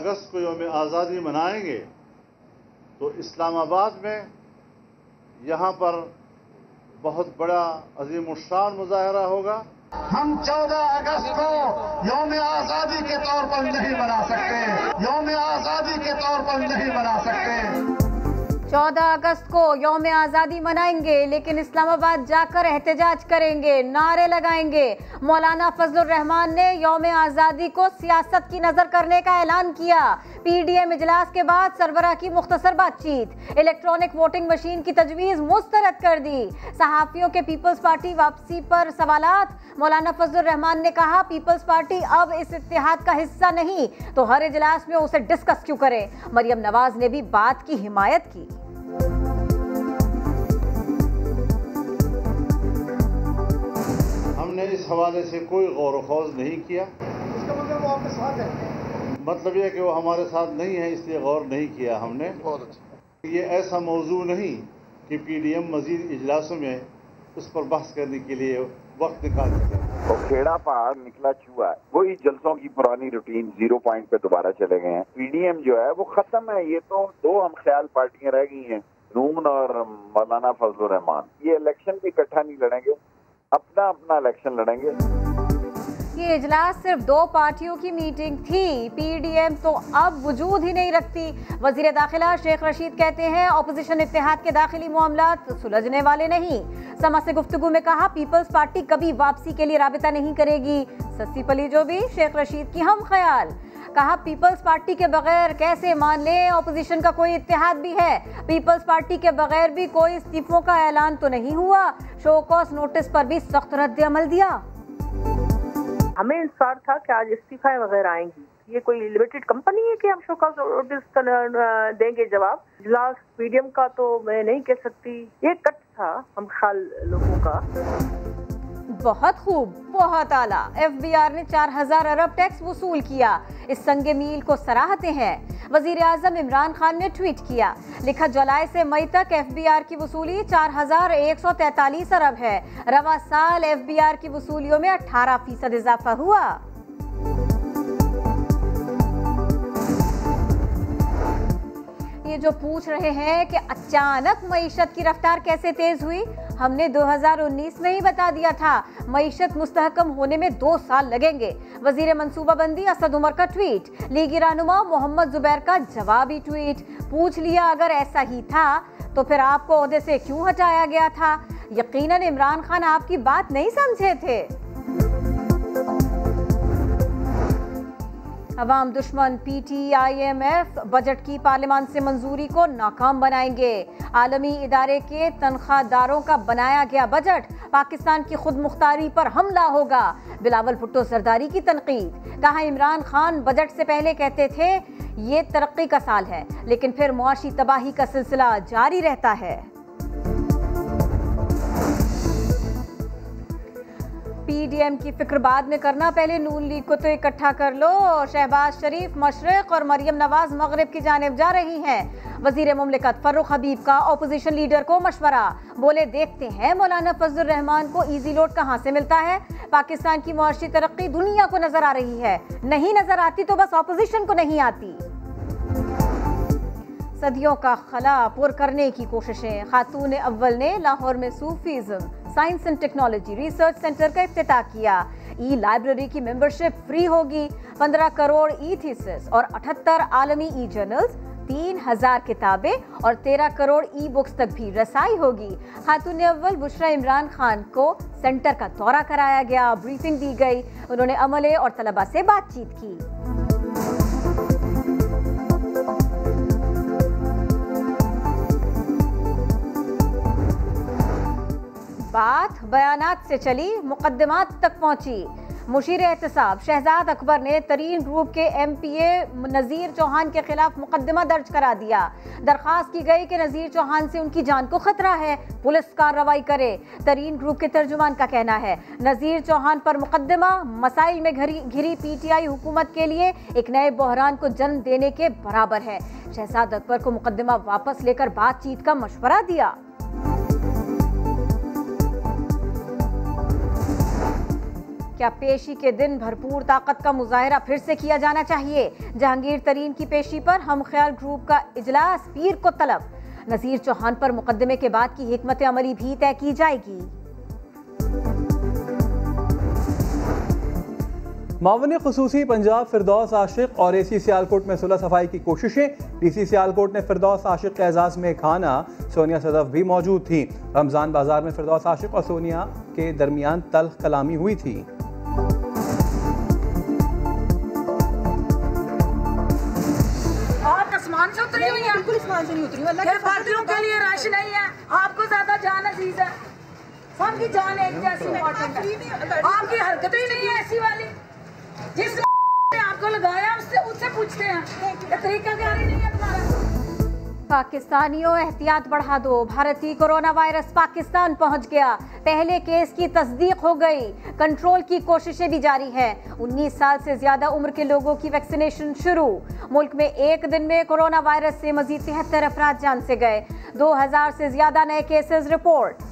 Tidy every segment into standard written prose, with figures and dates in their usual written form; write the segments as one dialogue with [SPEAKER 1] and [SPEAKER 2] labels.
[SPEAKER 1] अगस्त को यौम आज़ादी मनाएंगे तो इस्लामाबाद में यहाँ पर बहुत बड़ा अज़ीमुश्शान मुज़ाहरा होगा।
[SPEAKER 2] हम 14 अगस्त को यौम आज़ादी के तौर पर नहीं मना सकते, यौम आज़ादी के तौर पर नहीं मना सकते।
[SPEAKER 3] 14 अगस्त को यौम आज़ादी मनाएंगे लेकिन इस्लामाबाद जाकर एहतजाज करेंगे, नारे लगाएंगे। मौलाना फजलुर रहमान ने यौम आज़ादी को सियासत की नज़र करने का ऐलान किया। पीडीएम इजलास के बाद सरबराह की मुख्तसर बातचीत, इलेक्ट्रॉनिक वोटिंग मशीन की तजवीज़ मुस्तरद कर दी। सहाफ़ियों के पीपल्स पार्टी वापसी पर सवालात। मौलाना फजलुर रहमान ने कहा पीपल्स पार्टी अब इस इत्तेहाद का हिस्सा नहीं तो हर इजलास में उसे डिस्कस क्यों करे। मरियम नवाज ने भी बात की हिमायत की।
[SPEAKER 1] हमने इस हवाले से कोई गौर व खौज नहीं किया।
[SPEAKER 2] इसका मतलब वो आपके साथ है?
[SPEAKER 1] मतलब यह कि वो हमारे साथ नहीं है, इसलिए गौर नहीं किया हमने।
[SPEAKER 2] बहुत अच्छा।
[SPEAKER 1] ये ऐसा मौजू नहीं कि पीडीएम मजीद इजलासों में उस पर बहस करने के लिए वक्त निकाल सके।
[SPEAKER 4] तो खेड़ा पहाड़ निकला चूहा, वही जलसों की पुरानी रूटीन 0 पॉइंट पे दोबारा चले गए हैं। पीडीएम जो है वो खत्म है। ये तो 2 हम ख्याल पार्टियां रह गई हैं, नून और मौलाना फजलुर रहमान। ये इलेक्शन भी इकट्ठा नहीं लड़ेंगे, अपना अपना इलेक्शन लड़ेंगे।
[SPEAKER 3] ये इजलास सिर्फ 2 पार्टियों की मीटिंग थी। पीडीएम तो अब वजूद ही नहीं रखती। वजीर दाखिला शेख रशीद कहते हैं ऑपोजिशन इत्तेहाद के दाखिली मामलात सुलझने वाले नहीं। समा से गुफ्तगू में कहा पीपल्स पार्टी कभी वापसी के लिए राबिता नहीं करेगी। सस्सी पली जो भी शेख रशीद की हम ख्याल। कहा पीपल्स पार्टी के बगैर कैसे मान लें ऑपोजिशन का कोई इत्तेहाद भी है। पीपल्स पार्टी के बगैर भी कोई इस्तीफों का ऐलान तो नहीं हुआ। शो कॉज नोटिस पर भी सख्त रद्द अमल दिया।
[SPEAKER 5] हमें इंतजार था कि आज इस्तीफा वगैरह आएंगी। ये कोई लिमिटेड कंपनी है कि हम शो कॉज नोटिस देंगे जवाब। इजलास पीडीएम का तो मैं नहीं कह सकती, ये कट था हम ख्याल लोगों का।
[SPEAKER 3] बहुत खूब, बहुत आला। एफबीआर ने 4000 अरब टैक्स वसूल किया। इस संगे मील को सराहते हैं। वजीर आजम इमरान खान ने ट्वीट किया, लिखा जुलाई से मई तक एफबीआर की वसूली 4143 अरब है। रवा साल एफबीआर की वसूलियों में 18% इजाफा हुआ। ये जो पूछ रहे हैं कि अचानक मईशत की रफ्तार कैसे तेज हुई, हमने 2019 में ही बता दिया था मईशत मुस्तहकम होने में 2 साल लगेंगे। वजीर मंसूबाबंदी असद उमर का ट्वीट, लीगी रहनुमा मोहम्मद जुबैर का जवाबी ट्वीट। पूछ लिया अगर ऐसा ही था तो फिर आपको ओहदे से क्यों हटाया गया था। यकीनन इमरान खान आपकी बात नहीं समझे थे। अवाम दुश्मन PTIMF बजट की पार्लियामान से मंजूरी को नाकाम बनाएंगे। आलमी इदारे के तनख्वाहदारों का बनाया गया बजट पाकिस्तान की खुद मुख्तारी पर हमला होगा। बिलावल भुट्टो जरदारी की तनकीद, कहा इमरान खान बजट से पहले कहते थे ये तरक्की का साल है, लेकिन फिर मुआशी तबाही का सिलसिला जारी रहता है। पीडीएम की फिक्र बाद में करना, पहले नून लीग को तो इकट्ठा कर लो। शहबाज शरीफ मशरिक और मरियम नवाज मगरिब की जानिब जा रही हैं। वजीर मुमलिकत फर्रुख हबीब का ऑपोजिशन लीडर को मशवरा, बोले देखते हैं मौलाना फजलुर रहमान को इजी लोड कहां से मिलता है। पाकिस्तान की मुआशी तरक्की दुनिया को नजर आ रही है, नहीं नजर आती तो बस ऑपोजिशन को नहीं आती। सदियों का खला पुर करने की कोशिशें, खातून अव्वल ने लाहौर में Sufism science and technology research centre का इफ्तिताह किया। ई लाइब्रेरी की मेंबरशिप फ्री होगी। 15 करोड़ ई थीसिस और 78 आलमी ई जर्नल्स, 3000 किताबें और 13 करोड़ ई बुक्स तक भी रसाई होगी। खातून अव्वल बुशरा इमरान खान को सेंटर का दौरा कराया गया, ब्रीफिंग दी गई। उन्होंने अमले और तलबा से बातचीत की। बात बयानात से चली, मुकद्दमात तक पहुंची। मुशीर एहतसाब शहजाद अकबर ने तरीन ग्रुप के MPA नज़ीर चौहान के खिलाफ मुकद्दमा दर्ज करा दिया। दरख्वास्त की गई कि नज़ीर चौहान से उनकी जान को खतरा है, पुलिस कार्रवाई करे। तरीन ग्रुप के तर्जुमान का कहना है नज़ीर चौहान पर मुकद्दमा मसाइल में घिरी PTI हुकूमत के लिए एक नए बहरान को जन्म देने के बराबर है। शहजाद अकबर को मुकद्दमा वापस लेकर बातचीत का मशवरा दिया। क्या पेशी के दिन भरपूर ताकत का मुजाहरा फिर से किया जाना चाहिए? जहांगीर तरीन की पेशी पर हम ख्याल ग्रुप का इजलास पीर को तलब। नजीर चौहान पर मुकदमे के बाद की हिकमत अमली भी तय की जाएगी।
[SPEAKER 6] मावन खुसूसी पंजाब फिरदौस आशिक और AC सियालकोट में सुलह सफाई की कोशिशें। DC सियालकोट ने फिरदौस आशिक के एजाज में खाना सोनिया सदफ भी मौजूद थी। रमजान बाजार में फिरदौस आशिक और सोनिया के दरमियान तल्ख कलामी हुई थी।
[SPEAKER 7] आप आसमान से उतरी हुई हैं? बिल्कुल आसमान से नहीं उतरी हूं। अल्लाह भारतीयों के लिए रश नहीं है। आपको ज्यादा जान अजीज है, सबकी जान एक जैसी इम्पोर्टेंट है। आपकी हरकतें ही नहीं है ऐसी वाली। जिस ने आपको लगाया उससे पूछते हैं, ये तरीका क्या नहीं है तुम्हारा।
[SPEAKER 3] पाकिस्तानियों एहतियात बढ़ा दो, भारतीय कोरोना वायरस पाकिस्तान पहुंच गया। पहले केस की तस्दीक हो गई, कंट्रोल की कोशिशें भी जारी हैं। 19 साल से ज्यादा उम्र के लोगों की वैक्सीनेशन शुरू। मुल्क में एक दिन में कोरोना वायरस से मजीद 73 अफराद जान से गए। 2000 से ज्यादा नए केसेस रिपोर्ट।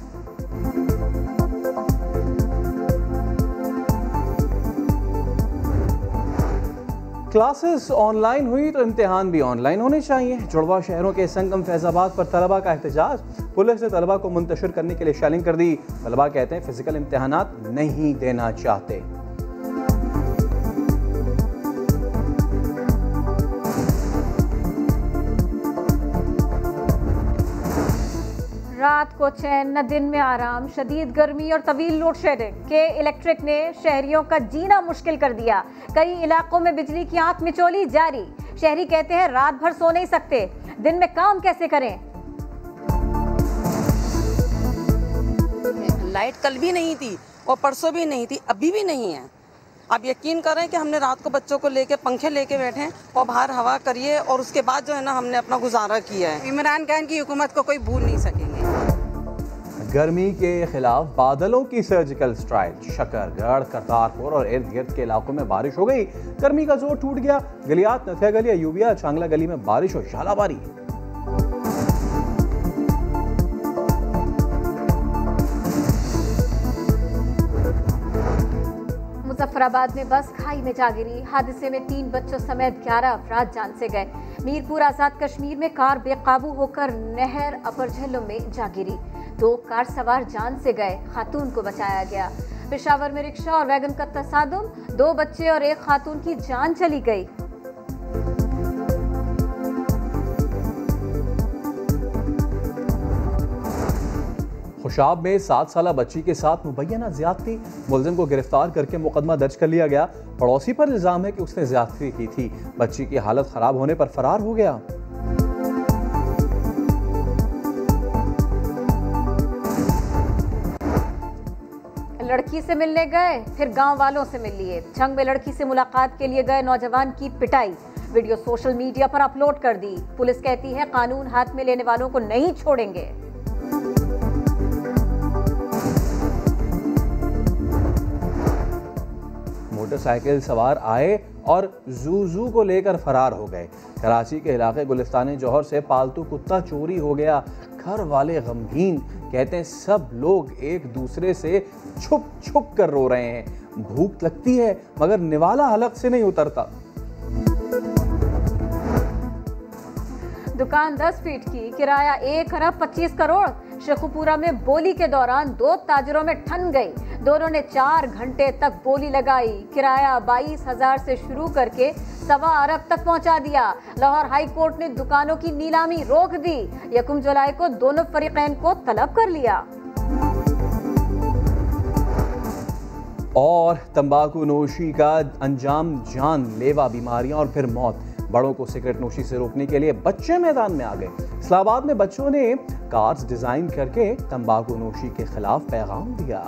[SPEAKER 6] क्लासेस ऑनलाइन हुई तो इम्तिहान भी ऑनलाइन होने चाहिए। जुड़वा शहरों के संगम फैजाबाद पर तलबा का एहतजाज। पुलिस ने तलबा को मुंतशिर करने के लिए शेलिंग कर दी। तलबा कहते हैं फिजिकल इम्तिहानात नहीं देना चाहते।
[SPEAKER 3] रात को चैन न दिन में आराम, शदीद गर्मी और तवील लोड शेडिंग के इलेक्ट्रिक ने शहरियों का जीना मुश्किल कर दिया। कई इलाकों में बिजली की आंख मिचौली जारी। शहरी कहते हैं रात भर सो नहीं सकते, दिन में काम कैसे करें।
[SPEAKER 8] लाइट कल भी नहीं थी और परसों भी नहीं थी, अभी भी नहीं है। आप यकीन करें कि हमने रात को बच्चों को लेके पंखे लेके बैठे हैं और बाहर हवा करिए, और उसके बाद जो है ना हमने अपना गुजारा किया है। इमरान खान की हुकूमत को कोई भूल नहीं सकेंगे।
[SPEAKER 6] गर्मी के खिलाफ बादलों की सर्जिकल स्ट्राइक। शकरगढ़, करतारपुर और इर्द गिर्द के इलाकों में बारिश हो गई। गर्मी का जोर टूट गया। गलियात, नथिया गली, अयूबिया, चांगला गली में बारिश और शालाबारी।
[SPEAKER 3] मुजफ्फराबाद में बस खाई में जा गिरी। हादसे में 3 बच्चों समेत 11 अफराद जान से गए। मीरपुर आजाद कश्मीर में कार बेकाबू होकर नहर अपर झेलों में जा गिरी। 2 कार सवार जान से गए, खातून को बचाया गया। पेशावर में रिक्शा और वैगन का तसादुम, 2 बच्चे और 1 खातून की जान चली गई।
[SPEAKER 6] खुशाब में 7 साला बच्ची के साथ मुबैना ज्यादती। मुलजिम को गिरफ्तार करके मुकदमा दर्ज कर लिया गया। पड़ोसी पर इल्जाम है कि उसने ज्यादती की थी। बच्ची की हालत खराब होने पर फरार हो गया।
[SPEAKER 3] लड़की से मिलने गए, फिर गांव वालों से मिल लिए। जंग में लड़की से मुलाकात के लिए गए नौजवान की पिटाई। वीडियो सोशल मीडिया पर अपलोड कर दी। पुलिस कहती है कानून हाथ में लेने वालों को नहीं छोड़ेंगे।
[SPEAKER 6] मोटरसाइकिल सवार आए और जू को लेकर फरार हो गए। कराची के इलाके गुलिस्तान जौहर से पालतू कुत्ता चोरी हो गया। घर वाले गमगीन, कहते हैं सब लोग एक दूसरे से छुप छुप कर रो रहे हैं। भूख लगती है मगर निवाला हलक से नहीं उतरता।
[SPEAKER 3] दुकान 10 फीट की, किराया 1 अरब 25 करोड़। शेखुपुरा में बोली के दौरान 2 ताजरों में ठन गई। दोनों ने 4 घंटे तक बोली लगाई। किराया 22,000 से शुरू करके 1.25 अरब तक पहुंचा दिया। लाहौर हाई कोर्ट ने दुकानों की नीलामी रोक दी। 1 जुलाई को दोनों फरीकैन को तलब कर लिया।
[SPEAKER 6] और तंबाकू नोशी का अंजाम जानलेवा बीमारियां और फिर मौत। बड़ों को सिगरेट नोशी से रोकने के लिए बच्चे मैदान में आ गए। इस्लामाबाद में बच्चों ने कार्ड्स डिजाइन करके तंबाकू नोशी के खिलाफ पैगाम दिया।